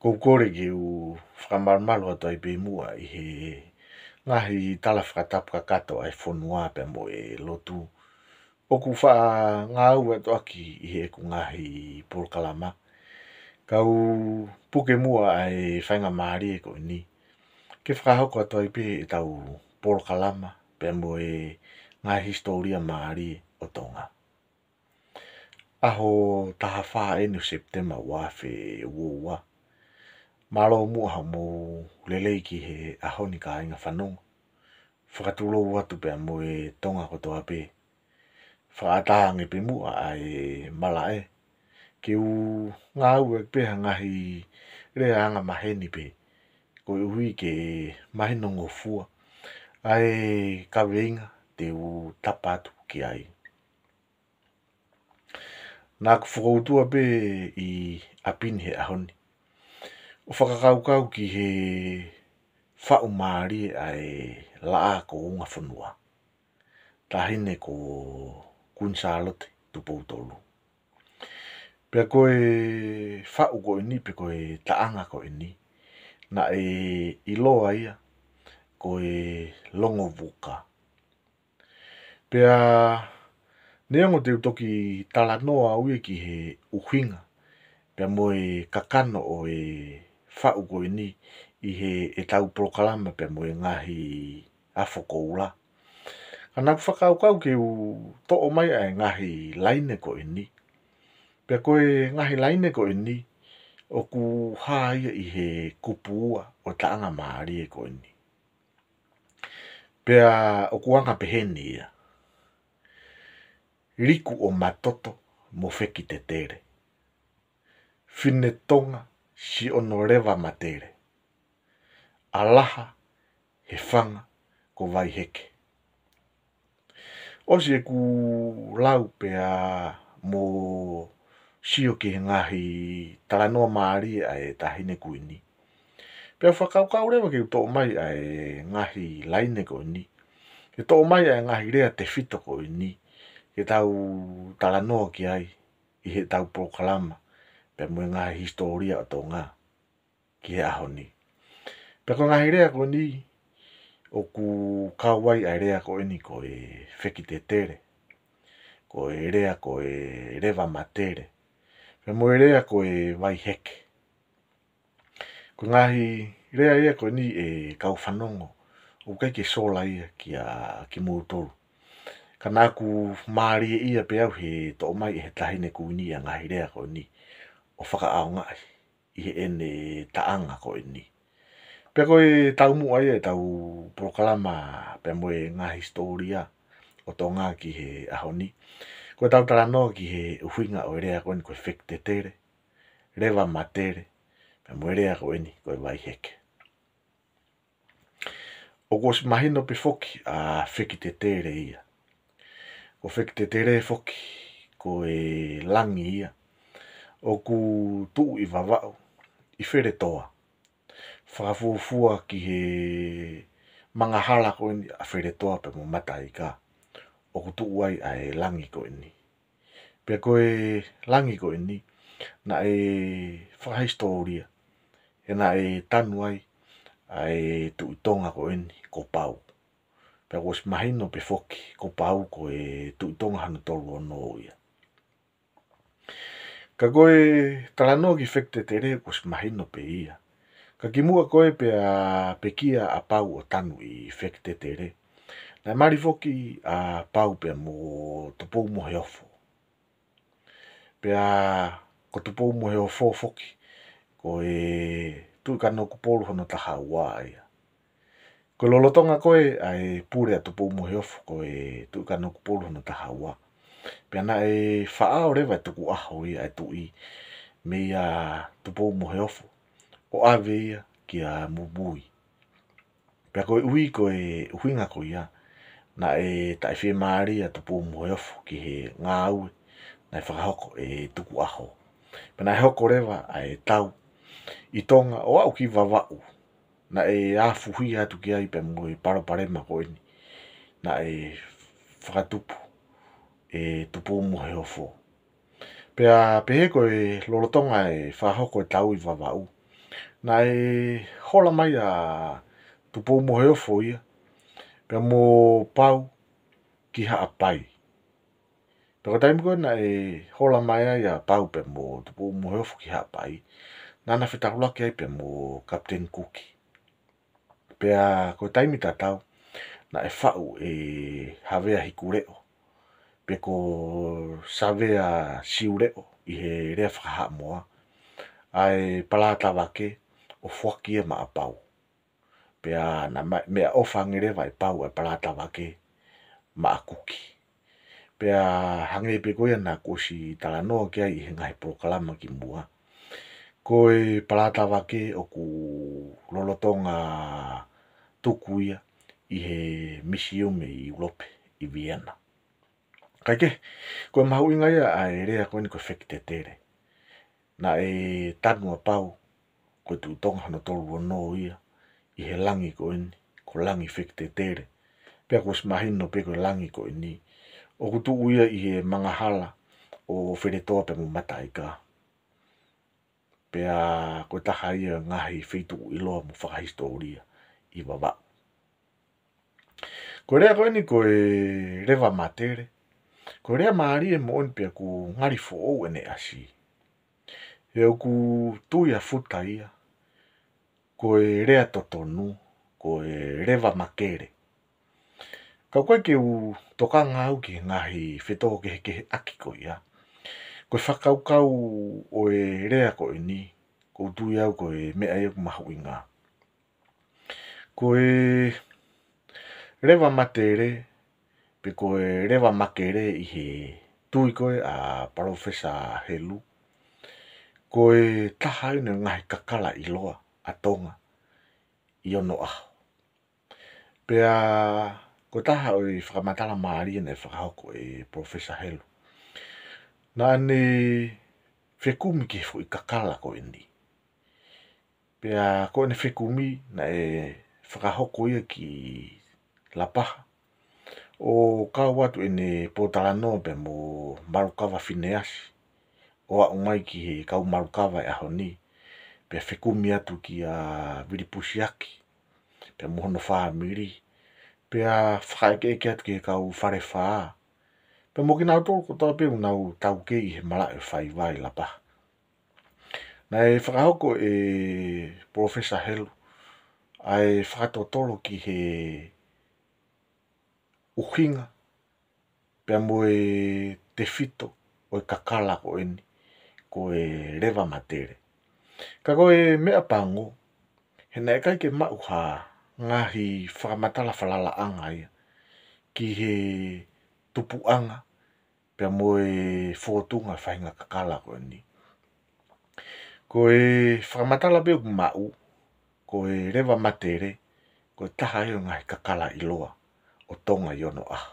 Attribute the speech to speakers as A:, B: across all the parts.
A: Koukore ki u whakamaramalu ato i pēmua i he ngahi tala whakatapu kato ai whonua pe mo e lotu. Oku wha ngā ua to aki i he ku ngahi polokalama. Kau puke mua ai whainga maari e ko ni. Ke whakahoko ato i pē e tau polokalama pe mo e ngā historia maari o tonga. Aho taha wha enu September wafe ua. Malo mua ha mo lelei ki he aho ni ka inga whanonga. Whakatulo watu pe mo e tonga kotoa pē. Whaatahange pe mua ai malae. Ki u ngā ua pe ngahi rea anga maheni pe. Ko hui ke mahino ngofua. Ai ka weinga te u tapatu ki ai. Nā ku whakautua pe i apini he ahoni. O whakakaukau ki he whau maari ai laa ko unga whanua. Tahine ko Queen Charlotte tupou tolu. Pea koe whau ko ini pe koe taanga ko ini. Na e iloa ia koe longo vuka. Pea neongo te utoki tala noa ue ki he uhinga. Pea moe kakano o e whau ko ini i he e tau polokalama pe moe ngahi afoko ula. Kana ku whakaukau ke u to'o mai ai ngahi laine ko ini. Pea koe ngahi laine ko ini o ku haia i he kupua o taanga maari e ko ini. Pea o kuanga peheni ia. Riku o matoto mo wheki te tere. Whine tonga si ono rewa matere. Alaha he whanga ko vai heke. Osi e ku lau pea mo sio ki ngahi talanoa maari ai tahine ku ini. Pea whakaukau rewa ki uto mai ai ngahi laine ko ini. Ke to mai ai ngahi rea te whito ko ini. Ke tau talanoa ki ai i he tau polokalama. Pea mo ngahi historia o tō ngā ki he aho ni. Pea ko ngahi rea ko ni o ku kawai ai rea ko ini ko e wheki te tere. Ko e rea ko e rewa matere. Pea mo e rea ko e vai heke. Ko ngahi rea ia ko ni e kau whanongo. O kai ke sola ia ki mūtoro. Kana ku maari ia pe au he tō mai he tahine ku ni a ngahi rea ko ni. O whaka au ngai i he ene taanga ko ni. Pea koe tau mua ia tau polokalama pe mo e ngā historia o tō ngā ki he aho ni. Koe tau talanoa ki he uwhinga o rea ko ni koe wheki te tere. Rewa matere. Pe mo rea ko ni koe vai heke. O kos mahino pe foki a wheki te tere ia. Ko wheki te tere foki ko e langi ia. O ku tuu i wawau i where toa. Whakafuafua ki he mangahala ko ni a where toa pe mo matai ka. O ku tuu ai ai langi ko ni. Pea koe langi ko ni na e whakahistoria. E na e tanu ai ai tuitonga ko ni ko pau. Pea kos mahino pe foki ko pau ko e tuitonga hana tolu ono ia. Ka koe talanoa ki whekte te re kos mahino pe ia. Ka ki mua koe pe a pekia a pau o tanu i whekte te re. Nai mari foki a pau pe mo tupou mo he ofo. Pea ko tupou mo he ofo foki. Ko e tui kano kupolu hono taha ua ia. Ko lolotonga koe ai pure a tupou mo he ofo. Ko e tui kano kupolu hono taha ua. Pea na e whaao rewa tuku aho ia e tui. Me a tupou mo he ofo. O ave ia ki a mubui. Pea koe ui koe uhinga ko ia. Na e tai whi maari a tupou mo he ofo ki he ngā ue. Na e whakahoko e tuku aho. Pea na e hoko rewa a e tau. I tonga o au ki wawau. Na e afuhi atu ki ai pe mo e paraparema ko ini. Na e whakatupu e tupou mo he ofo. Pea pehe koe lolotonga e whahoko e tau i wawau. Na e hola mai a tupo mo heo foia. Pea mo pau ki haa pai. Pea ko taimi koe na e hola mai ai a pau pe mo tupo mo heo ki haa pai. Nana whitakula ki ai pe mo Captain Cookie. Pea ko taimi tatau na e whau e hawea hikureo. Pe ko savea siureo i he rea whakaha moa. Ai palata wake o whakia ma a pau. Pea na mea ofangere vai pau e palata wake ma a kuki. Pea hange pe koe na kosi talanoa kia i he ngai prokalama ki mua. Ko e palata wake o ku lolotonga tukuia i he misiume i Urope i Vienna. Kaike, koe mahu inga ia a e rea koe ni koe whekite tere. Na e tanua pau koe tu tonga hana toru no ia i he langi koe ni, ko langi whekite tere. Pea koe smahino pe koe langi koe ni. O kutu uia i he mangahala o wheretoa pe mo mata i ka. Pea koe taha ia ngahi whetu iloa mo whakahistoria i wawa. Ko rea koe ni koe rewa matere. Ko rea maari e mo on pia ku ngari fo ou ene asi. Heo ku tuia futa ia. Ko e rea totonu. Ko e rewa makere. Ka koe ke u toka ngau ki ngahi whetoko kehe aki ko ia. Koe whakaukau o e rea koe ni. Ko tui au koe mea iau mahu inga. Ko e rewa matere. Pe koe rewa makere i he tui koe a Professor Helu. Ko e taha ina ngahi kakala i loa a tonga i ono aho. Pea ko taha o i whakamatala maari ina e whakahoko e Professor Helu. Na ane whekumi ki fu i kakala ko indi. Pea ko ane whekumi na e whakahoko ia ki lapaha. O ka watu ene potala no pe mo marukawa whineasi. O a umai ki he kau marukawa e aho ni. Pea whekumi atu ki a viripusiaki. Pea mohono whaa miri. Pea whakaeke eke atu ki he kau whare whaa. Pea mo ki nau tōru kotoa pe unau tau ke i he mala e whai vai lapaha. Na e whakahoko e Professor Helu. Ai whakatotoro ki he uhinga. Pea mo e te whito o e kakala ko eni. Ko e rewa matere. Ka koe mea pango. He na e kai ke mauha ngahi whakamatala whalala anga ia. Ki he tupuanga. Pea mo e whotunga whainga kakala ko eni. Ko e whakamatala beo mau. Ko e rewa matere. Ko e taha eo ngahi kakala i loa. O tonga i ono aho.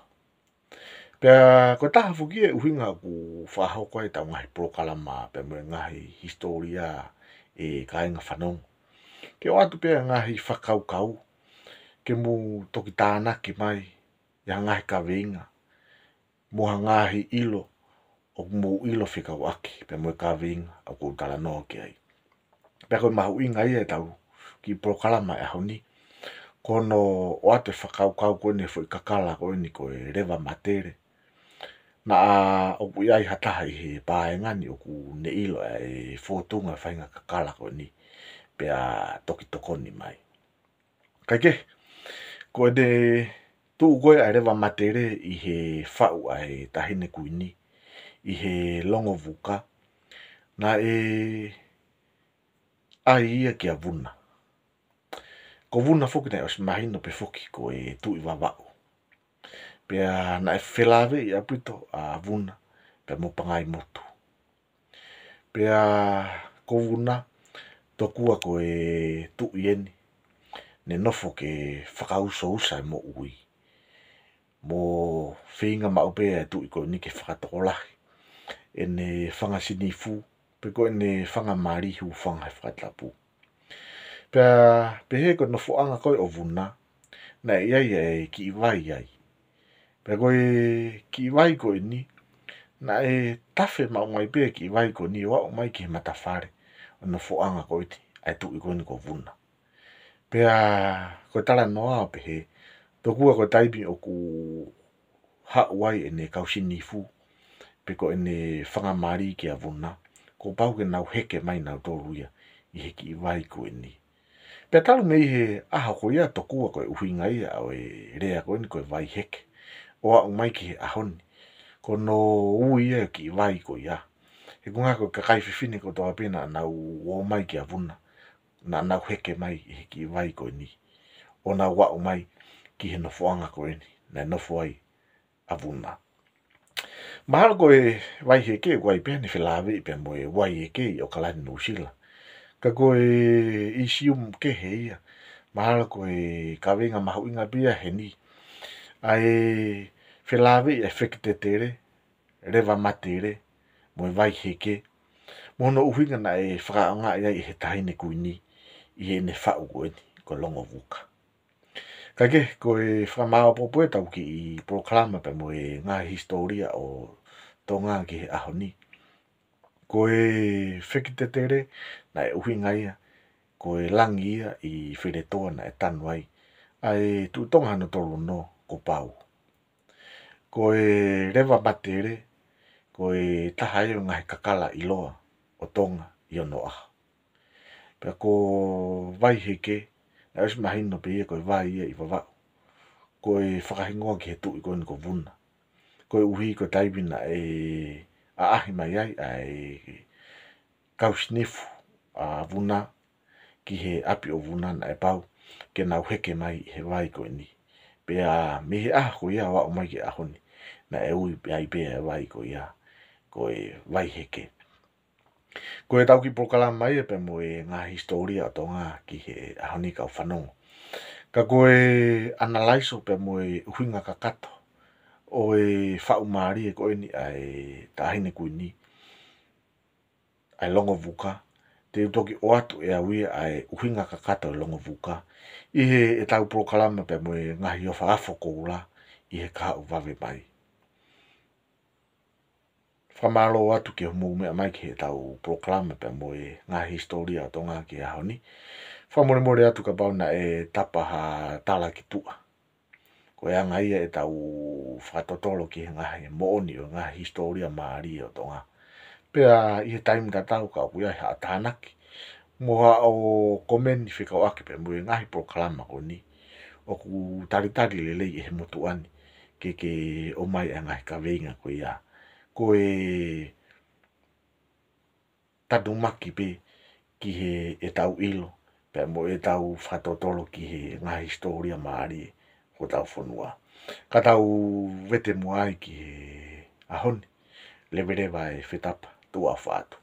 A: Pea ko taha whuki e uhinga ku whahoko e tau ngahi prokalama. Pea mo e ngahi historia e kainga whanong. Ke o atu pea ngahi whakaukau. Ke mu toki tānaki mai. Ia ngahi ka weinga. Moha ngahi ilo. O mo ilo whikau aki. Pea mo e ka weinga. O kou tala noa ki ai. Pea koe mahu inga ia e tau. Ki prokalama e hau ni. Kono o atu e whakaukau koe ne fo i kakala koe ni koe rewa matere. Na o ku iai hataha i he pāengani o ku ne ilo e whotunga whainga kakala koe ni. Pea toki tokoni mai. Kaike, ko e de tuu koe a rewa matere i he whau ai tahine kuini. I he longo vuka. Na e ai ia ki a vuna. Ko vuna whuki nei os mahino pe whuki ko e tui wawao. Pea na e whelawe i apito a vuna. Pea mo pangai motu. Pea ko vuna tokua ko e tui eni. Ne nofo ke whakauso usa e mo ui. Mo whinga maupe e tui ko ni ke whakatokolahi. E ne whangasinifu. Pe ko e ne whangamarihu whanga e whakatapu. Pea pehe ko nofo anga koe o vuna. Na iai e ki iwai ai. Pea koe ki iwai ko ni. Na e tafe maungai pe ki iwai ko ni. Wa o mai ki matawhare. O nofo anga koe ti. ai tu i koini ko vuna. Pea ko tala noa pe he, tokua ko taipi o ku hauai e ne kausini fu, pe ko e ne whangamari ki a vuna, ko pau ke nau heke mai nau tōruia, i heki i vai ko e ni. Pea talu mei he aha ko ia tokua ko e uhinga ia au e rea ko e ni ko e vai heke, o a umai ki he ahoni, ko no ui ia ki i vai ko ia. He kunga ko kakai whiwhine ko toa pena nau o mai ki a vuna, na nau heke mai i heki i vai ko e ni. O na wa umai ki he nofoanga ko e ni, na nofo ai a vuna. Mahalo ko e vai heke ko ai pene whilawe i pe mo e wai heke i o kalani no sila. Ka ko e isium ke he ia, mahalo ko e kawenga mahu inga bia he ni. Ai whilawe i e whekitetere, rewa matere, mo e vai heke, mono uhinga na e whakaonga ia i he tahine kui ni, i he ne whau ko e ni, ko longo vuka. Ka ke, ko e whamao popo e tau ki i proklama pe mo e ngā historia o tō ngā ki he aho ni. Ko e whekitetere na e uhinga ia, ko e langi ia i wheretoa na e tanu ai, ai tu tonga no tolu no ko pau. Ko e rewa matere, ko e taha e ngahi kakala i loa o tonga i ono aha. Pea ko vai heke, na esi mahino pe ia ko e vai ia i wawau. Ko e whakahingoa ki he tu i koe ni ko vuna. Ko e uhi ko taibina e a ahi mai ai, ai kausnifu a vuna, ki he api o vuna na e pau, ke nau heke mai he vai ko ni. Pea me he aha ko ia wa o mai ki ahoni, na e ui pe ai pe e vai ko ia, ko e vai heke. Ko e tau ki prokalama mai e pe mo e ngā historia o tō ngā ki he ahoni ka o whanongo. Ka ko e analaiso pe mo e uhinga ka kato, o e whau maari e ko e ni ai tahine kui ni, ai longo vuka, te utoki o atu e awi ai uhinga ka kato e longo vuka, i he e tau prokalama pe mo e ngahi o whaafo koula, i he ka u vave mai. Whamalo atu ki humu mea mai ki he tau proklama pe mo e ngā historia o tō ngā ki aho ni. Whamore more atu ka bauna e tapaha tala ki tua. Ko e anga ia e tau whatotolo ki he ngahi mooni o ngā historia maari o tō ngā. Pea i he taimu ta tau ka uia he atanaki. Moha o komeni whikau ake pe mo e ngahi proklama ko ni. O ku taritari lelei e he motuani. Ke o mai e ngahi ka veinga ko ia. Ko e tadumaki pe ki he e tau ilo, pe mo e tau whatotolo ki he ngā historia maari ko tau whanua. Ka tau vete moai ki he ahoni, lewerewa e whetapa tua whātu.